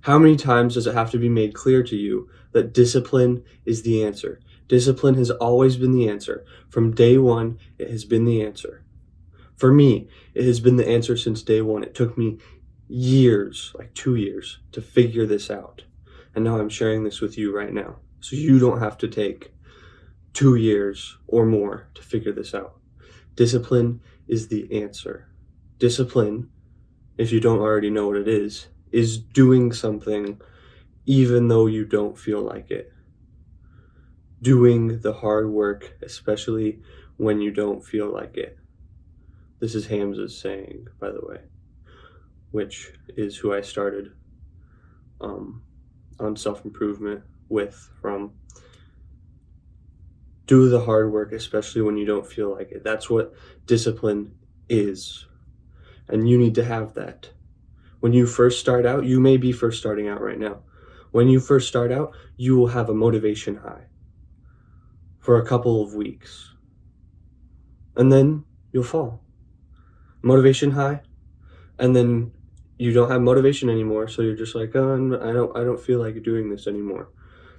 How many times does it have to be made clear to you that discipline is the answer? Discipline has always been the answer. From day one, it has been the answer. For me, it has been the answer since day one. It took me years, like 2 years, to figure this out. And now I'm sharing this with you right now. So you don't have to take 2 years or more to figure this out. Discipline is the answer. Discipline, if you don't already know what it is doing something even though you don't feel like it. Doing the hard work, especially when you don't feel like it. This is Hamza's saying, by the way, which is who I started on self-improvement with from. Do the hard work, especially when you don't feel like it. That's what discipline is. And you need to have that. When you first start out, you may be first starting out right now. When you first start out, you will have a motivation high for a couple of weeks. And then you'll fall. Motivation high, and then you don't have motivation anymore, so you're just like, oh, I don't feel like doing this anymore.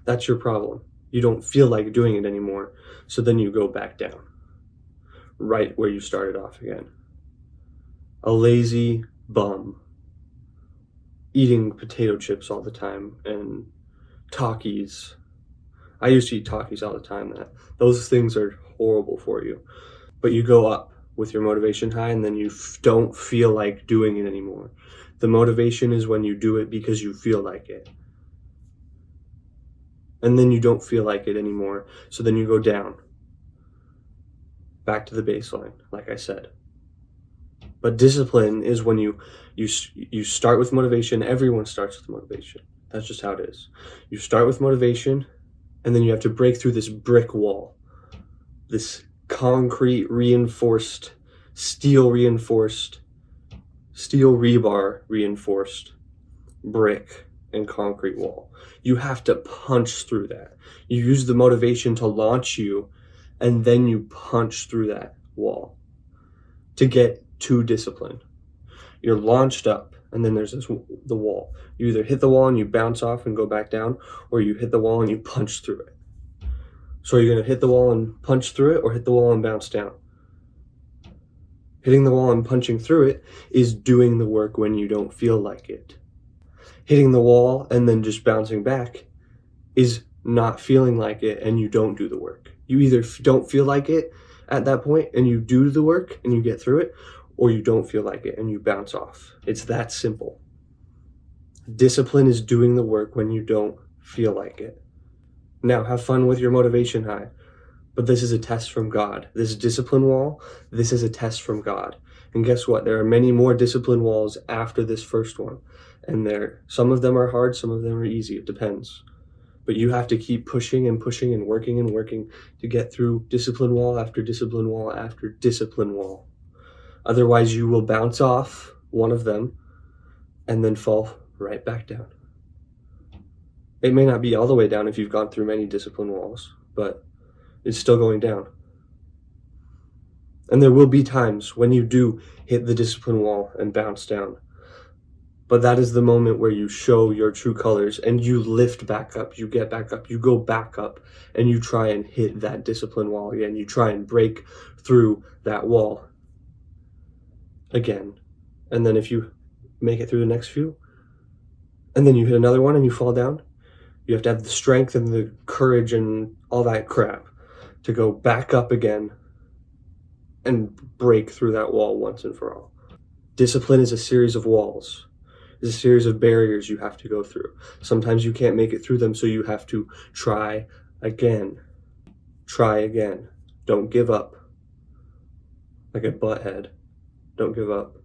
That's your problem. You don't feel like doing it anymore, so then you go back down, right where you started off again. A lazy bum, eating potato chips all the time and Takis. I used to eat Takis all the time. Those things are horrible for you. But you go up with your motivation high, and then you don't feel like doing it anymore. The motivation is when you do it because you feel like it. And then you don't feel like it anymore, so then you go down. Back to the baseline, like I said. But discipline is when you start with motivation. Everyone starts with motivation. That's just how it is. You start with motivation, and then you have to break through this brick wall, this concrete reinforced, steel rebar reinforced brick and concrete wall. You have to punch through that. You use the motivation to launch you, and then you punch through that wall to get to discipline. You're launched up, and then there's the wall. You either hit the wall and you bounce off and go back down, or you hit the wall and you punch through it. So you're going to hit the wall and punch through it, or hit the wall and bounce down. Hitting the wall and punching through it is doing the work when you don't feel like it. Hitting the wall and then just bouncing back is not feeling like it, and you don't do the work. You either don't feel like it at that point and you do the work and you get through it, or you don't feel like it and you bounce off. It's that simple. Discipline is doing the work when you don't feel like it. Now, have fun with your motivation high, but this is a test from God. This discipline wall, this is a test from God. And guess what? There are many more discipline walls after this first one. And some of them are hard, some of them are easy. It depends. But you have to keep pushing and pushing and working to get through discipline wall after discipline wall after discipline wall. Otherwise, you will bounce off one of them and then fall right back down. It may not be all the way down if you've gone through many discipline walls, but it's still going down. And there will be times when you do hit the discipline wall and bounce down. But that is the moment where you show your true colors and you lift back up, you get back up, you go back up, and you try and hit that discipline wall again. You try and break through that wall again. And then if you make it through the next few, and then you hit another one and you fall down, you have to have the strength and the courage and all that crap to go back up again and break through that wall once and for all. Discipline is a series of walls. It's a series of barriers you have to go through. Sometimes you can't make it through them, so you have to try again. Try again. Don't give up. Like a butthead. Don't give up.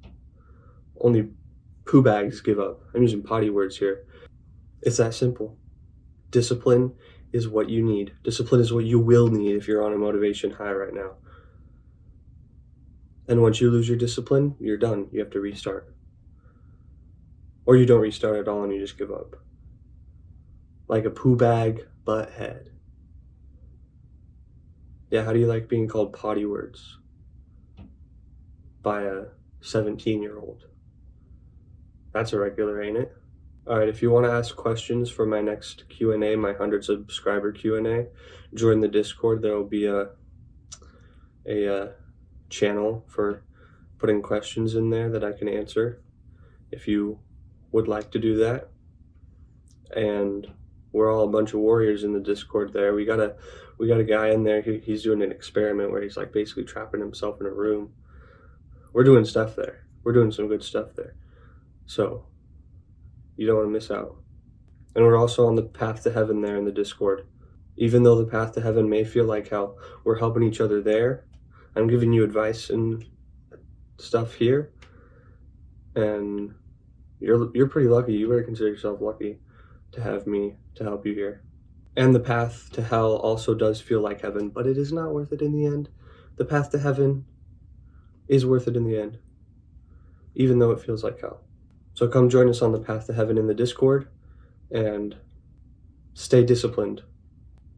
Only poo bags give up. I'm using potty words here. It's that simple. Discipline is what you need. Discipline is what you will need if you're on a motivation high right now. And once you lose your discipline, you're done. You have to restart. Or you don't restart at all and you just give up. Like a poo bag butthead. Yeah, how do you like being called potty words by a 17-year-old? That's a regular, ain't it? All right, if you want to ask questions for my next Q&A, my 100 subscriber Q&A, join the Discord. There will be a channel for putting questions in there that I can answer if you would like to do that. And we're all a bunch of warriors in the Discord there. We got a guy in there. He's doing an experiment where he's like basically trapping himself in a room. We're doing stuff there. We're doing some good stuff there. So you don't want to miss out. And we're also on the path to heaven there in the Discord. Even though the path to heaven may feel like hell, we're helping each other there. I'm giving you advice and stuff here. And you're pretty lucky. You better consider yourself lucky to have me to help you here. And the path to hell also does feel like heaven, but it is not worth it in the end. The path to heaven is worth it in the end, even though it feels like hell. So come join us on the path to heaven in the Discord and stay disciplined.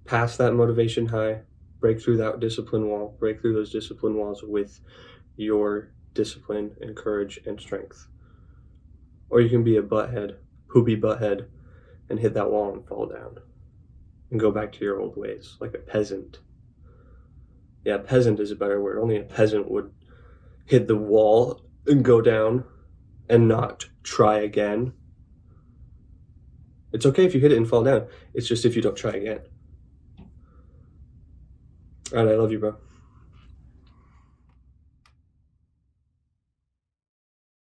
Pass that motivation high, break through that discipline wall, break through those discipline walls with your discipline and courage and strength. Or you can be a butthead, poopy butthead, and hit that wall and fall down and go back to your old ways, like a peasant. Yeah, peasant is a better word. Only a peasant would hit the wall and go down and not try again. It's okay if you hit it and fall down. It's just if you don't try again. All right, I love you, bro.